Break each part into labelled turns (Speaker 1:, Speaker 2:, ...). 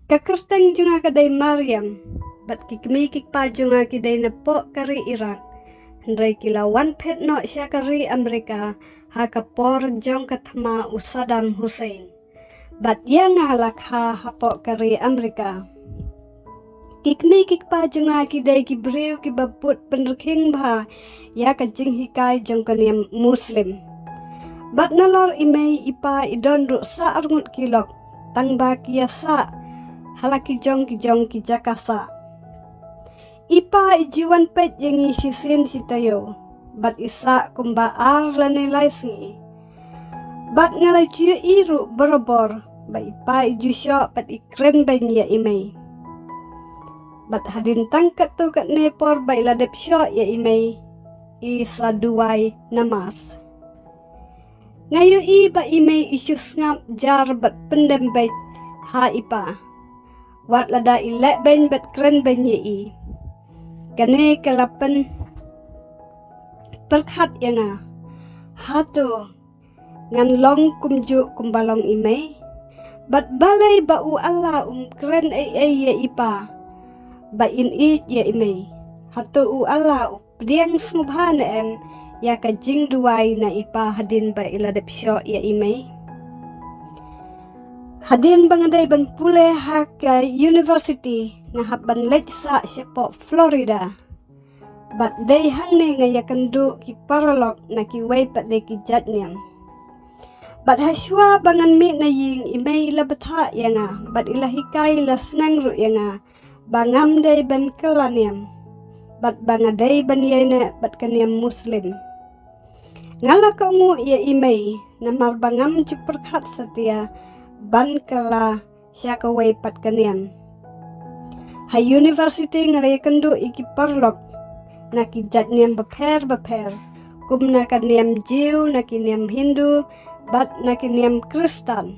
Speaker 1: Kyrteng junga kadai Maryam, bat kikmi kikpa junga kidai nepok kari Iraq. Hendrai kilawan pet no syakari Amerika hakapor jong katma Saddam Hussein. Bat yang ngalak hapok kari Amerika. Kikmi kikpa junga kidai kibriu kibabut penreking bah ya kajing hikai jong kaniam Muslim. Bat nalor imei ipa idon ruk sa arngut kilok tangba kiasa halaki jong ki jakasa. Ipa ijuan pet yang isisin sitayo. Bat isa kumba ar lanilai singi. Bat ngalai juya iru berobor. Bat ipa iju syok pat ikren banyak imei. Bat hadin tangkat tu kat nepor bat iladep syok ya imei. Isa duai namas. Ngayu i bat imei isu ngap jar bat pendem bat ha ipa. Wat lada ilek ben bat keren banyak i. Kane kalapan perkat yang hatu ngan long kumju kumbalong imei bat balai bau Allah keren ya ipa ba in it ya imei hatu Allah diang subhana em ya kajing duai na ipa hadin ba iladep syok ya imei hadin bangadai ban pule hak university ngahap ban leksa sepok Florida. Bat day hang ne ngaya kendu ki paralog na ki wei pat de ki jatnyam. Bat haswa bangan mi na ying imei labetha yanga bat ilahikai la senang ru yanga bangam day ban kelaniam. Bat bangadai ban yaina bat kaniam Muslim. Ngala kamu ya imei namar bangam cuperkat setia ban kala syaka wei pat kaniam. Ha university ngalaya kendu iki parlok na ki jatniam beper kum na kaniam Jew na kiniam Hindu bat na kiniam Khristan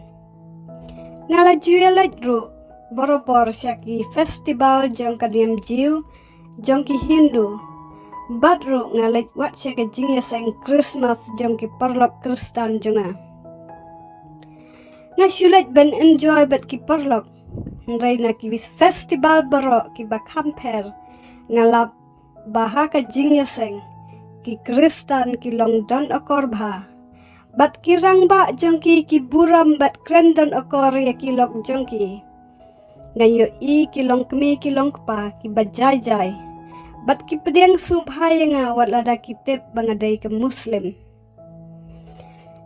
Speaker 1: ngala juelat ru borobor syaki festival jong kaniam Jew jong ki Hindu bat ru ngalet wat syaka jingya seng Christmas jong ki parlok Khristan jonga ngasulat ben enjoy bat ki parlok Hendrai na ki festival barok ki bakamper ngalap bahaka jingya seng ki Khristan ki long don okor bah bat kirang ba jongki ki buram bat kren don okor ya ki lok jongki ngayo i ki long kemi ki long pa ki bajai jai bat ki pedeng subhaya nga wat lada kitip bangadai ke Muslim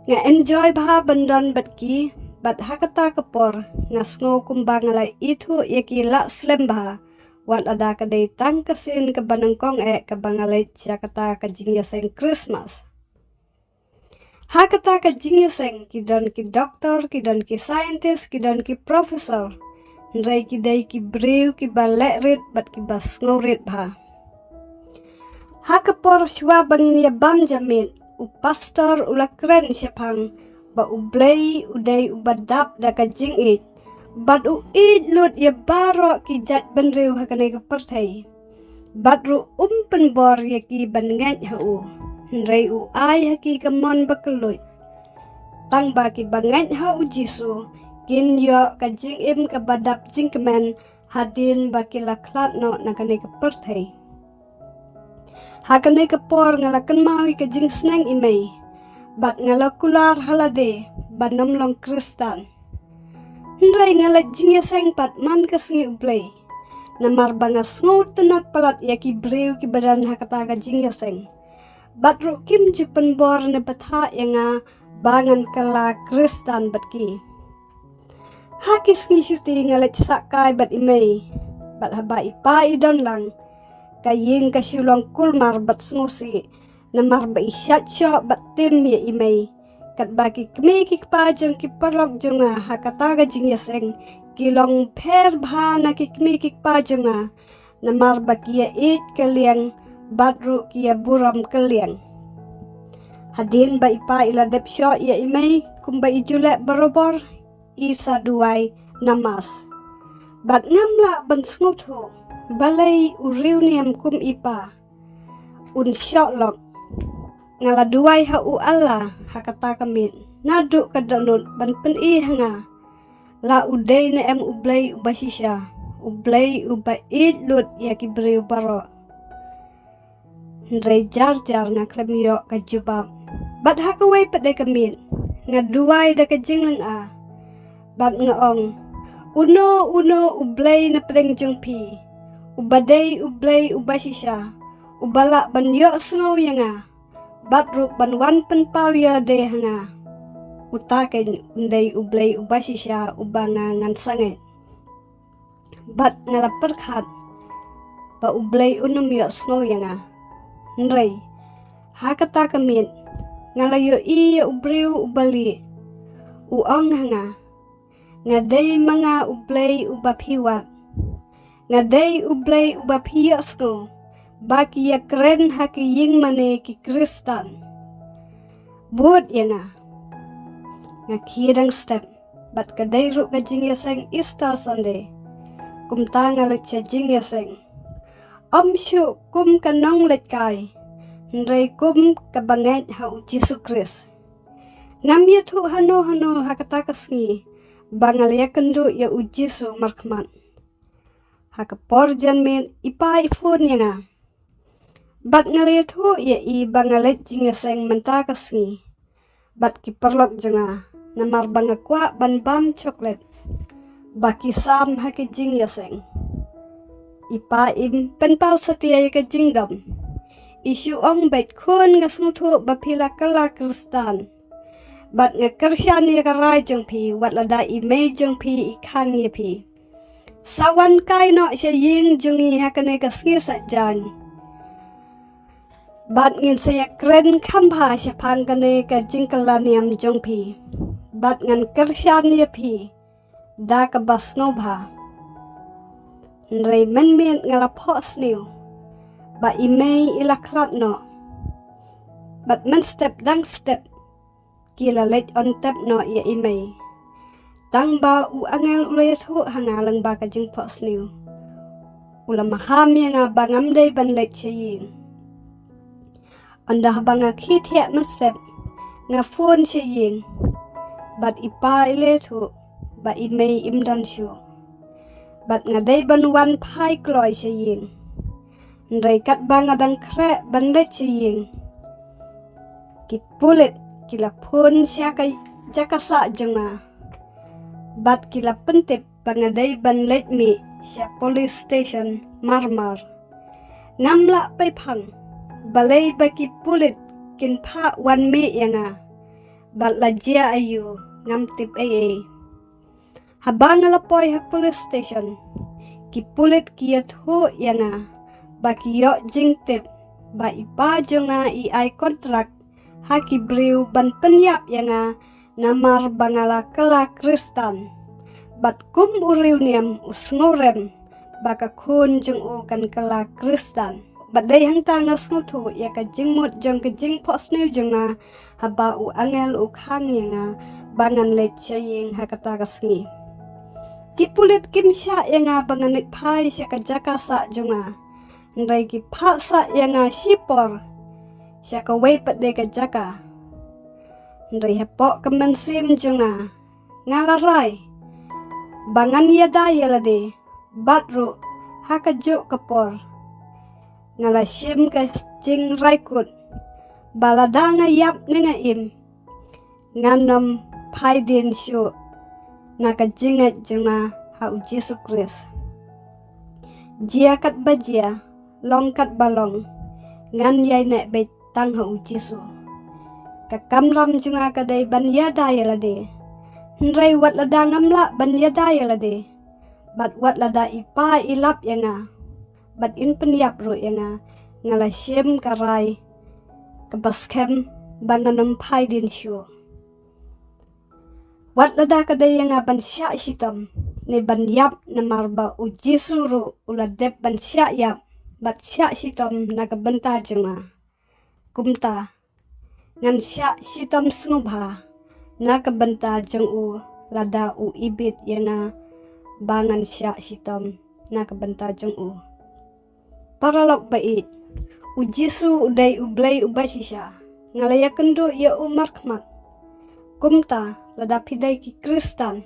Speaker 1: nga enjoy bah bandon bat ki bat hakata kapor ngasngo kumbang ngalai itu ya kila slembah wat ada kadai tangkesin ke banangkong ke bangalai jakata ke jingya seng Christmas hakata ke jingya seng kidon ki doktor kidon ki scientist kidon ki profesor ndrai kidai ki brew ki balek rit bat ki bas ngorit bah hakapor shwa bangin ya bam jamit u pastor ula keren syapang ba ublay uday ubadap da kajing it bat u it lut ya baro ki jat benriu hakanay kapartay bat ru penbor ya ki bangat hau hendrai u ay haki kamon bakeloy tang ba ki bangat hau jisu kin yo kajing im kabadap jingkemen hadin ba ki laklat no nakanay kapartay hakanay kapor ngalakan mawi kajing senang imay bat ngalakular halade banom long Khristan hendrai ngalat jingya seng pat man kasngi ublay namar bangas ngut tenat palat ya ki brew ki badan hakata ka jingya seng bat ru kim jupen bor ne batha yanga bangan kala Khristan bat ki hakis ngi syuti ngalat sakai bat imei bat haba ipa idon lang kaying kasyulong kulmar bat ngusi namar ba isyat syok bat tim ya imei kat bagi kemi kikpa jong ki parlok jonga hakata ga jingya seng kilong per bha na ki kemi kikpa jonga namar ba kia it kaliang batru kia buram kaliang hadin ba ipa iladep syok ya imei kumba ijulek barobor isa duai namas bat ngamla ban sngutu balai uriu niam kum ipa un syok lok ngaladuai hau Allah hakata kamit naduk kadalun ban pen i hanga La udai na ublay ubasisya. Ublay ubait lut ya kibri ubaro. Ndray jar nga klamyo ka jubab. Bat hakaway paday kamit. Nga duway da kajing lang Bat nga uno ublay na padang jungpi. Ubaday ublay ubasisya. Ubala banyo sngaw nga. Bat ruk banwan panpaw yalade nga. Utaken unday ublay ubasisya ubanga ngansangit. Bat ngalaperkat. Ba ublay unumyo sngaw nga. Ndray, hakata kamit. Ngalayo iya ubriw ubali. Uong nga. Ngaday mga ublay ubapiwat. Ngaday ublay ubapiyos ko. Baki ya keren haki ying mane ki Khristan. Buot ya nga. Nga kirang step. Bat kaday ru ka jing yaseng Easter Sunday. Kumta nga let siya jing yaseng. Syu kum kanong let kay. Ndray kum kabangait ha u Jesu Christ. Ngamya tu hano hakatakas ngi. Bangalya kendo ya u Jesu markman. Hakapor janmin ipa ifun ya nga. Bat ngalya tu ya i bangalit jinga seng mentakas ngi. Bat kiperlok jenga. Namar bangakwa ban bam coklat. Baki sam haki jing ya seng. Ipa im penpau setia ya ka jingdom. Isu ong bait khun ngasnutu bapila kala Khristan. Bat nga Khristan ya karai jongpi wat lada imei jongpi ikang ya pi. Sawan kai no siya ying jungi hakane kasngi satjan. Bat ngin saya keren kamba siya pangkane ka jingkalaniam jongpi. Bat ngan Khristan ya pi. Da ka basnobha. Ndray menmen ngalapok sniu. Ba imei ilaklat no. Bat men step dang step. Kylla let on tap no ya imei. Tang ba u angel ulay tu hangalang ba kajing pos niu. Ula maham ya nga bangam day ban let siya ying. Andah ba nga kitiak men step. Nga phone siya ying. Bat ipa ilay tu. Ba imei imdan siya. Bat nga day ban wan pai kloy siya ying. Ndray kat ba nga dang krek ban let siya ying. Kipulit kila pun siya kay jakasa junga. Bat kila pentip pangaday ban let mi siya police station marmar. Ngamla pay pang. Balay ba kipulit kinpa wan mi nga. Bat lajya ayu ngamtip ay. Habang alapoy ha police station. Kipulit kiyat ho nga. Bakiyo jingtip. Ba ipa junga ay kontrak. Haki briw ban pyniap nga namar bangala kala Khristan. Bat kum uriw niyam usngorem baka khun jung u kan kala Khristan. Bat day hang tangas ngutu ya ka jingmut jong ka jing pos niw junga haba u angel u khang nga bangan let siya ying hakatagas ngi. Kipulit kim siya nga bangan let pai siya ka jakasa junga. Ndray ki paksa nga sipor. Siya kaway patday ka jaka. Ndray hapok kamansim junga. Ngalaray. Bangan yada yalade. Batru hakajuk kapor. Ngalasim ka jing raikut. Balada nga yap nga im. Nganam paidin siyo. Nakajingat junga hau Jesu Christ. Jia kat bajia. Long kat balong. Ngan yay nek bet tang hau Jesu. Kakamram junga kaday ban yada yalade. Ndray wat lada ngamla ban yada yalade. Bat wat lada ipa ilap nga. Bat in pyniap ru nga. Ngalasim karay. Kabaskem banganam pai din siyo. Wat lada kaday nga ban siya sitam. Ni ban yap na marba u Jesu ru uladep ban siya yap. Bat siya sitam nakabenta junga. Kumta. Ngan siya sitam snubha. Nakabenta jung u lada u ibit nga bangan siya sitam nakabenta jung u. Paralok bait. U Jesu uday ublay ubasi siya. Ngalaya kendo ya u markmat. Kumta lada piday ki Khristan.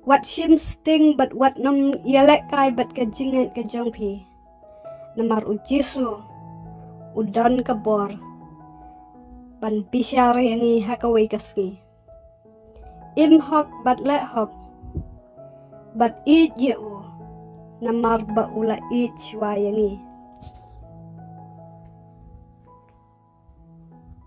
Speaker 1: Wat shim sting bat wat nom yelek kai bat ka jingat ka jong pi. Namar ujisu udon ka bor. Ban bisyare yangi hakaway kaski. Im hok bat le hok. Bat id yeu. Namar ba ula id shwa yangi.